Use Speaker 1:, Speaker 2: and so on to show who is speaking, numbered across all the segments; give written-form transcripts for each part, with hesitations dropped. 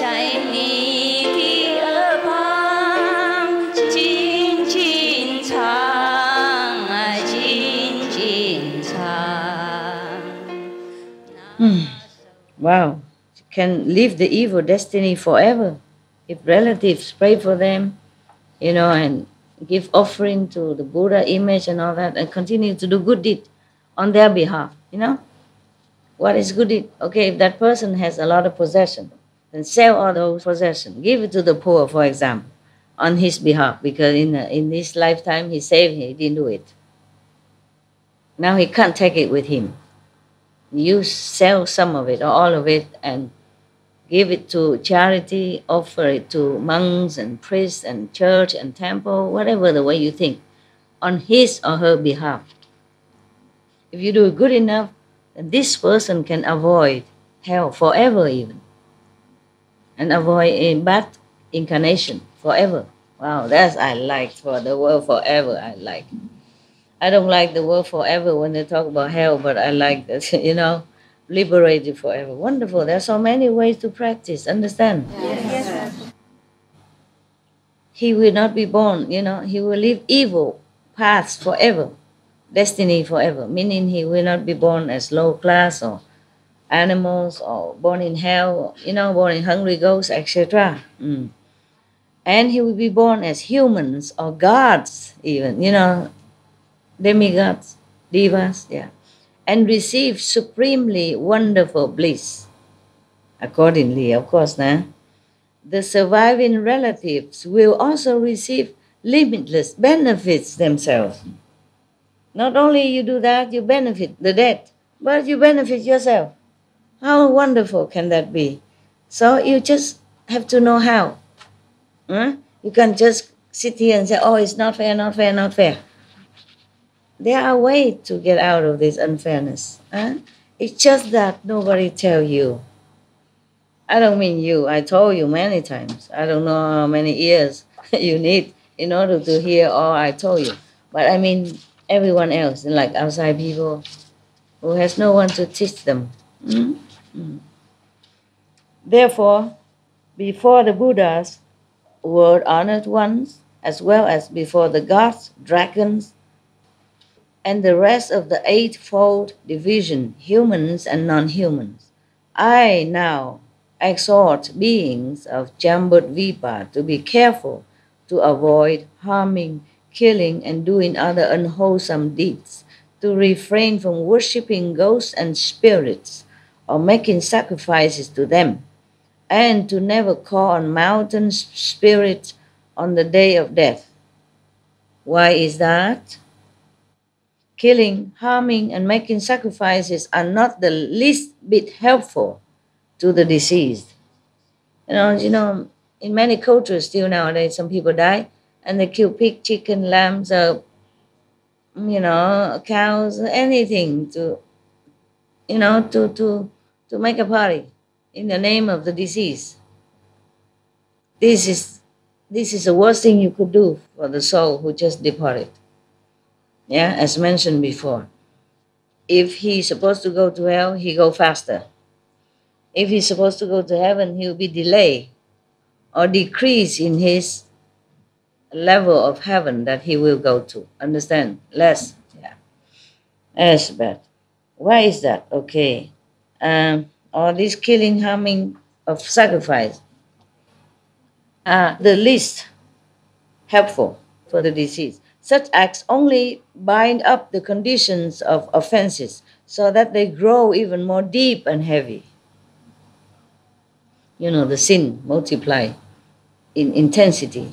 Speaker 1: 在你的耳旁静静唱，静静唱。
Speaker 2: Wow, you can leave the evil destiny forever if relatives pray for them, and give offering to the Buddha image and all that, and continue to do good deed on their behalf. What is good deed? Okay, if that person has a lot of possession, then sell all those possessions, give it to the poor, for example, on his behalf, because in his lifetime he saved, he didn't do it. Now he can't take it with him. You sell some of it or all of it and give it to charity, offer it to monks and priests and church and temple, whatever the way you think, on his or her behalf. If you do it good enough, then this person can avoid hell forever even, and avoid a bad incarnation forever. Wow, that's I like for the word forever, I like. I don't like the word forever when they talk about hell, but I like that, liberated forever. Wonderful. There are so many ways to practice, understand?
Speaker 1: Yes.
Speaker 2: He will not be born, he will live evil paths forever, destiny forever, meaning he will not be born as low class or animals or born in hell, born in hungry ghosts, etc. And he will be born as humans or gods even, demigods, divas, and receive supremely wonderful bliss. Accordingly, of course, the surviving relatives will also receive limitless benefits themselves. Not only you do that, you benefit the dead, but you benefit yourself. How wonderful can that be? So you just have to know how. You can't just sit here and say, oh, it's not fair, not fair, not fair. There are ways to get out of this unfairness. It's just that nobody tell you. I don't mean you. I told you many times. I don't know how many years you need in order to hear all I told you. But I mean everyone else, like outside people who has no one to teach them. Therefore, before the Buddhas, world-honored ones, as well as before the gods, dragons, and the rest of the eightfold division, humans and non-humans, I now exhort beings of Jambudvipa to be careful to avoid harming, killing, and doing other unwholesome deeds, to refrain from worshipping ghosts and spirits or making sacrifices to them, and to never call on mountain spirits on the day of death. Why is that? Killing, harming, and making sacrifices are not the least bit helpful to the deceased. In many cultures still nowadays, some people die and they kill pig, chicken, lambs, cows, anything to make a party in the name of the deceased. This is the worst thing you could do for the soul who just departed. As mentioned before. If he's supposed to go to hell, he go faster. If he's supposed to go to heaven, he'll be delayed or decrease in his level of heaven that he will go to. Understand? Less. That's bad. Why is that? Okay. All this killing, harming of sacrifice are the least helpful for the deceased. Such acts only bind up the conditions of offenses so that they grow even more deep and heavy. The sin multiply in intensity.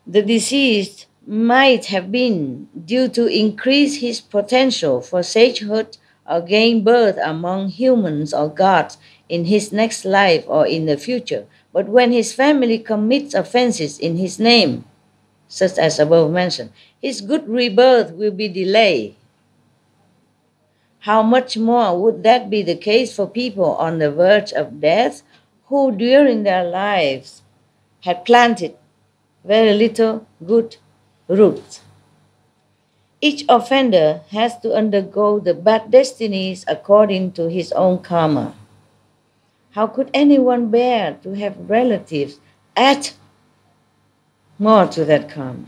Speaker 2: The deceased might have been due to increase his potential for sagehood or gain birth among humans or gods in his next life or in the future. But when his family commits offenses in his name, such as above mentioned, his good rebirth will be delayed. How much more would that be the case for people on the verge of death who during their lives had planted very little good roots? Each offender has to undergo the bad destinies according to his own karma. How could anyone bear to have relatives add more to that karma?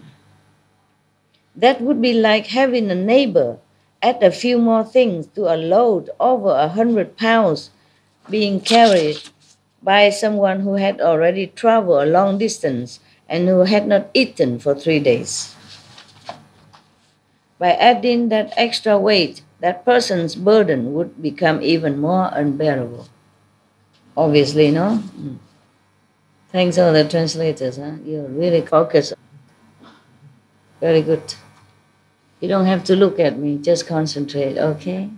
Speaker 2: That would be like having a neighbor add a few more things to a load over 100 pounds being carried by someone who had already traveled a long distance and who had not eaten for 3 days. By adding that extra weight, that person's burden would become even more unbearable. Obviously, no? Thanks all the translators, huh? You really focus. Very good. You don't have to look at me, just concentrate, okay?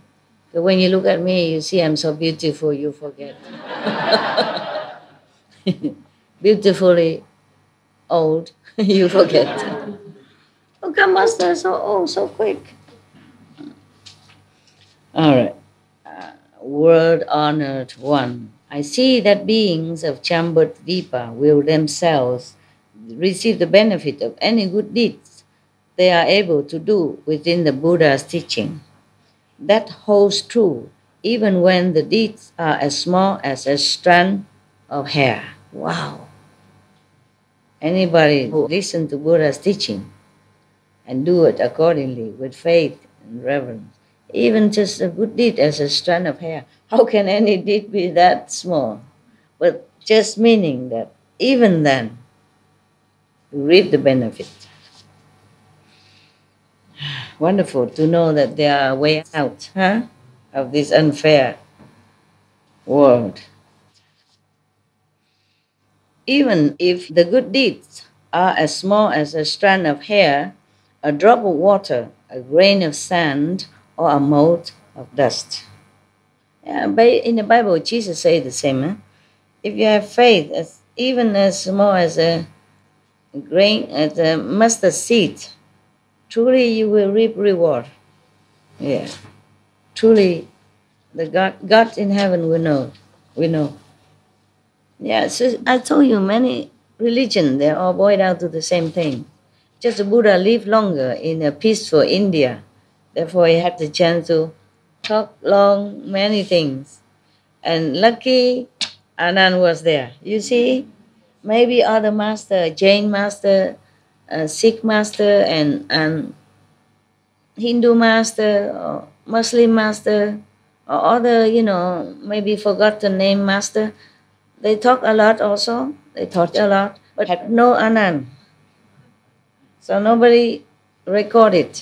Speaker 2: But when you look at me, you see I'm so beautiful, you forget. Beautifully old, you forget. Oh, come, Master, so old, so quick. All right. Word-honored one. I see that beings of Chambudvipa will themselves receive the benefit of any good deeds they are able to do within the Buddha's teaching. That holds true even when the deeds are as small as a strand of hair. Wow! Anybody who listens to Buddha's teaching and do it accordingly with faith and reverence, even just a good deed as a strand of hair, how can any deed be that small? But just meaning that even then, you reap the benefit. Wonderful to know that there are ways out, huh, of this unfair world. Even if the good deeds are as small as a strand of hair, a drop of water, a grain of sand, or a mote of dust. Yeah, in the Bible, Jesus said the same. Huh? If you have faith, even as small as a grain, as a mustard seed, truly you will reap reward. Yeah, truly, the God in heaven will know. We know. Yeah, so I told you many religions, they all boil down to the same thing. Just the Buddha lived longer in a peaceful India. Therefore, he had the chance to talk long many things. And lucky Anand was there. You see, maybe other master, Jain master, Sikh master, and Hindu master, or Muslim master, or other, maybe forgotten name master, they talk a lot also. They taught a lot, but had no Anand. So nobody recorded.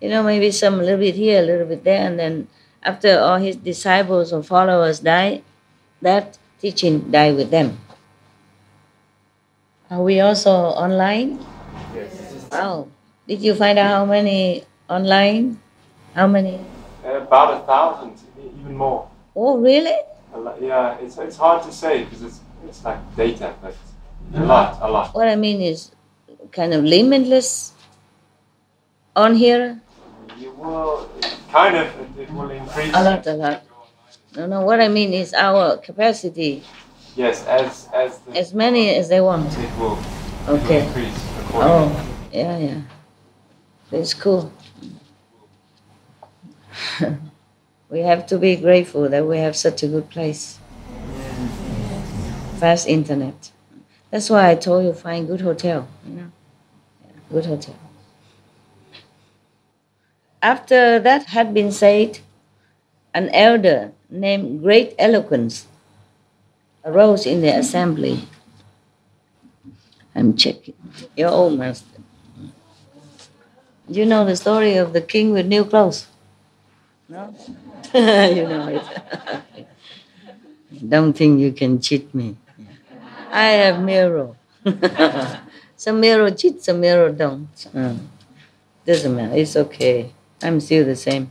Speaker 2: Maybe some a little bit here, a little bit there, and then after all his disciples or followers died, that teaching died with them. Are we also online?
Speaker 3: Yes.
Speaker 2: Wow. Did you find out how many online? How many?
Speaker 3: About 1,000, even more.
Speaker 2: Oh, really?
Speaker 3: Yeah, it's hard to say because it's like data, but a lot.
Speaker 2: What I mean is kind of limitless on here.
Speaker 3: You will kind of, it will increase.
Speaker 2: A lot. No, what I mean is our capacity.
Speaker 3: Yes,
Speaker 2: as many as they want.
Speaker 3: It will
Speaker 2: Okay.
Speaker 3: increase accordingly.
Speaker 2: Oh, yeah. That's cool. We have to be grateful that we have such a good place. Fast internet. That's why I told you find good hotel. Good hotel. After that had been said, an elder named Great Eloquence arose in the assembly. I'm checking. Your old master. You know the story of the king with new clothes? No? You know it. Don't think you can cheat me. I have mirror. Some mirror cheat, some mirror don't. Doesn't matter. It's okay. I'm still the same.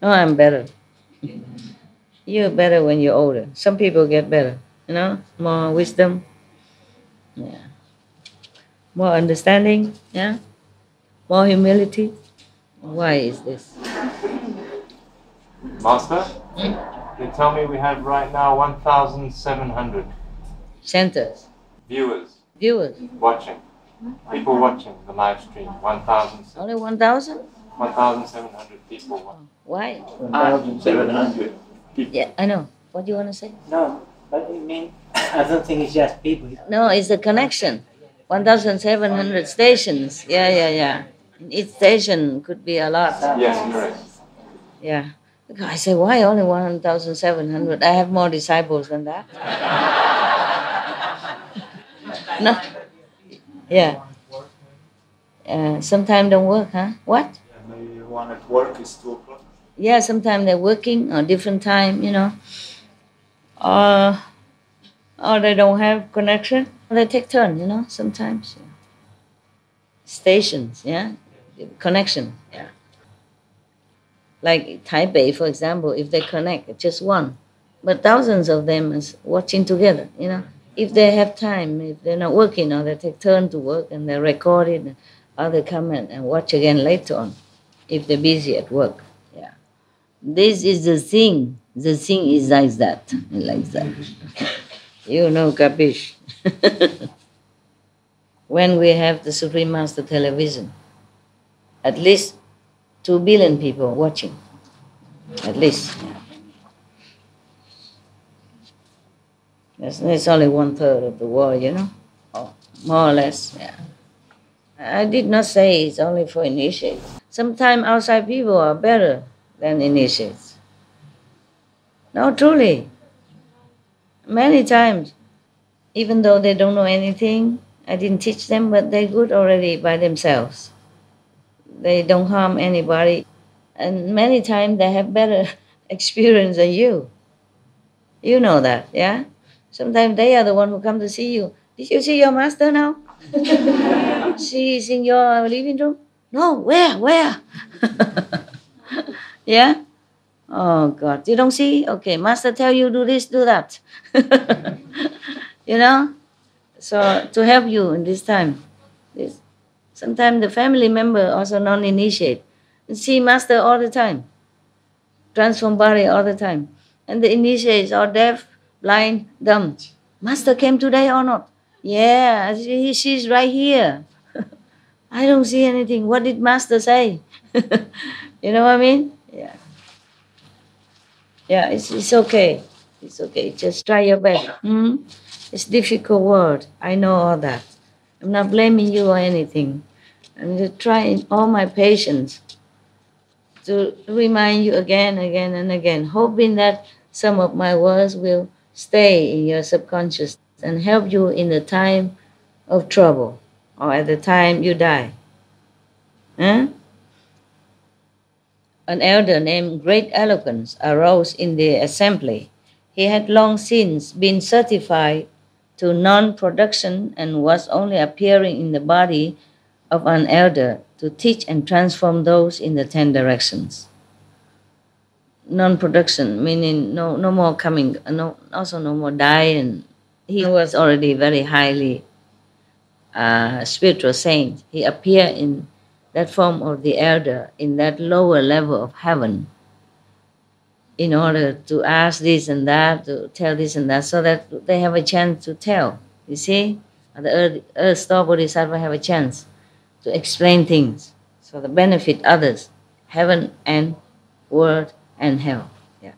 Speaker 2: No, I'm better. You're better when you're older. Some people get better. More wisdom. Yeah. More understanding. Yeah. More humility. Why is this?
Speaker 3: Master, they tell me we have right now 1,700
Speaker 2: Centers.
Speaker 3: viewers watching. People watching the live stream. 1,000.
Speaker 2: Only 1,000?
Speaker 3: 1,700 people watching.
Speaker 2: Why?
Speaker 4: 1,700 people.
Speaker 2: Yeah, I know. What do you want to say?
Speaker 4: No, But I mean, I don't think it's just people.
Speaker 2: No, it's a connection. 1,700 stations. Yeah. In each station could be a lot.
Speaker 3: Yes, correct.
Speaker 2: Yeah. I say, why only 1,700? I have more disciples than that. No. Yeah. Sometimes don't work, huh? What?
Speaker 3: Maybe one at work is 2 o'clock.
Speaker 2: Yeah, sometimes they're working or different time, or they don't have connection. They take turn, sometimes. Yeah. Stations, yeah, connection, yeah. Like Taipei, for example, if they connect, just one, but thousands of them is watching together, If they have time, if they're not working, or they take turn to work and they record it, or they come and watch again later on, if they're busy at work. Yeah. This is the thing. The thing is like that. Capish? When we have the Supreme Master television, at least 2 billion people watching. At least. It's only 1/3 of the world, or more or less. Yeah. I did not say it's only for initiates. Sometimes outside people are better than initiates. No, truly. Many times, even though they don't know anything, I didn't teach them, but they're good already by themselves. They don't harm anybody. And many times they have better experience than you. You know that, yeah? Sometimes they are the one who come to see you. Did you see your master now? She is in your living room? No, where? Yeah? Oh God, you don't see? Okay, master tell you do this, do that. So to help you in this time. Sometimes the family member also non-initiate. See master all the time. Transform body all the time. And the initiates are deaf, blind, dumb. Master came today or not? Yeah, she's right here. I don't see anything. What did master say? You know what I mean? Yeah. Yeah, it's okay. It's okay. Just try your best. It's difficult word. I know all that. I'm not blaming you or anything. I'm just trying all my patience to remind you again and again, hoping that some of my words will stay in your subconscious and help you in the time of trouble or at the time you die. Huh? An elder named Great Eloquence arose in the assembly. He had long since been certified to non-production and was only appearing in the body of an elder to teach and transform those in the 10 directions. Non-production, meaning no more coming, also no more dying. He was already very highly spiritual saint. He appeared in that form of the elder in that lower level of heaven in order to ask this and that, to tell this and that, so that they have a chance to tell. You see? The earth star bodhisattva have a chance to explain things, so the benefit others, heaven and world and hell. Yeah,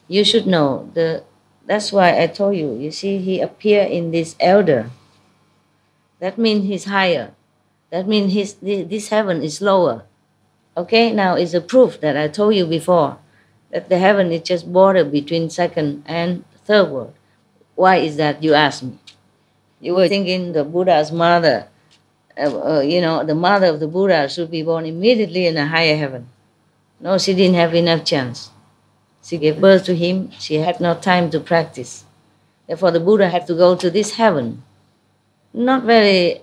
Speaker 2: you should know that's why I told you. You see, he appeared in this elder. That means he's higher. That means this heaven is lower. Okay, now it's a proof that I told you before that the heaven is just border between second and third world. Why is that? You ask me. You were thinking the Buddha's mother. The mother of the Buddha should be born immediately in a higher heaven. No, she didn't have enough chance. She gave birth to him. She had no time to practice. Therefore, the Buddha had to go to this heaven. Not very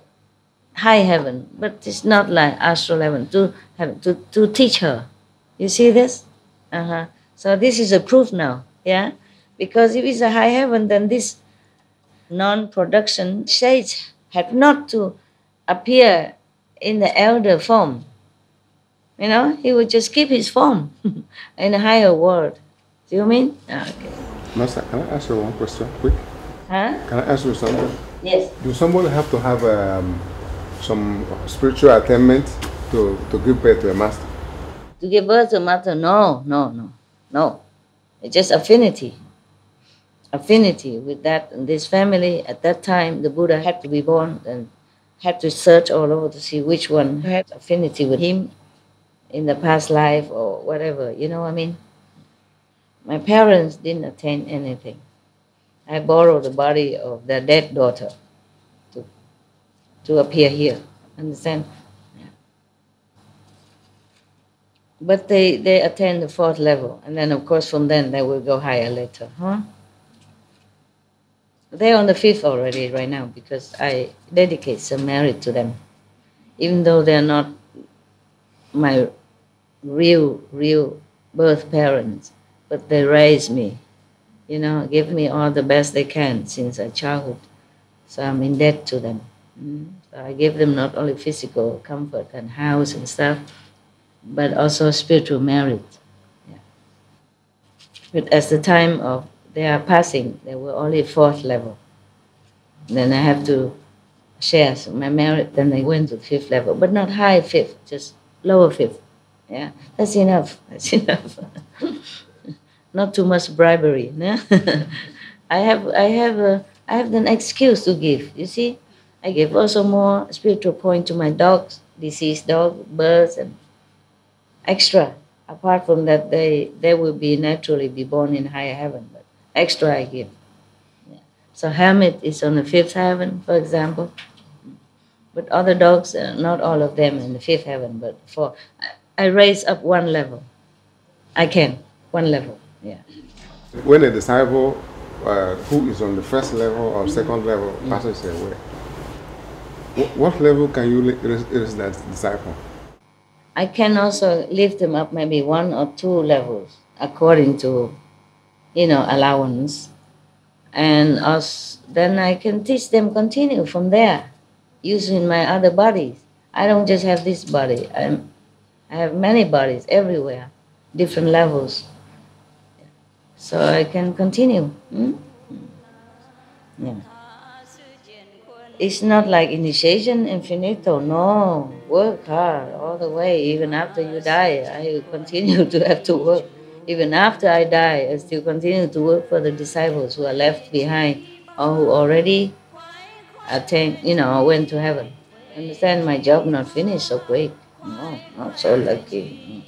Speaker 2: high heaven, but it's not like astral heaven, to teach her. You see this? So this is a proof now, yeah? Because if it's a high heaven, then this non-production sage had not to appear in the elder form. He would just keep his form in a higher world. Do you mean? Okay.
Speaker 5: Master, can I ask you one question quick?
Speaker 2: Huh?
Speaker 5: Can I ask you something?
Speaker 2: Yes.
Speaker 5: Do somebody have to have some spiritual attainment to give birth to a master?
Speaker 2: To give birth to a master? No. It's just affinity. affinity with that and this family. At that time, the Buddha had to be born and had to search all over to see which one had affinity with him in the past life or whatever, you know what I mean? My parents didn't attain anything. I borrowed the body of their dead daughter to appear here, understand? Yeah. But they attain the 4th level, and then of course from then they will go higher later, huh? They're on the 5th already right now because I dedicate some merit to them. Even though they're not my real birth parents, but they raised me, you know, give me all the best they can since a childhood. So I'm in debt to them. So I give them not only physical comfort and house and stuff, but also spiritual merit. Yeah. But as the time of they are passing, they were only 4th level. Then I have to share my merit, then they went to 5th level, but not high 5th, just lower 5th. Yeah, that's enough. That's enough. Not too much bribery. No? I have an excuse to give. You see, I give also more spiritual point to my dogs, deceased dog, birds, and extra. Apart from that, they will be naturally be born in higher heaven, but extra I give. Yeah. So hermit is on the 5th heaven, for example. But other dogs, not all of them in the 5th heaven, but I raise up 1 level. I can, 1 level, yeah.
Speaker 5: When a disciple who is on the 1st level or 2nd level passes away, what level can you raise that disciple?
Speaker 2: I can also lift them up maybe 1 or 2 levels according to, allowance. And then I can teach them continue from there using my other bodies. I don't just have this body. I have many bodies everywhere, different levels. So I can continue. Yeah. It's not like initiation infinito. No, work hard all the way. Even after you die, I continue to have to work. Even after I die, I still continue to work for the disciples who are left behind or who already attained, went to heaven. Understand, my job not finished so quick. No, not so lucky.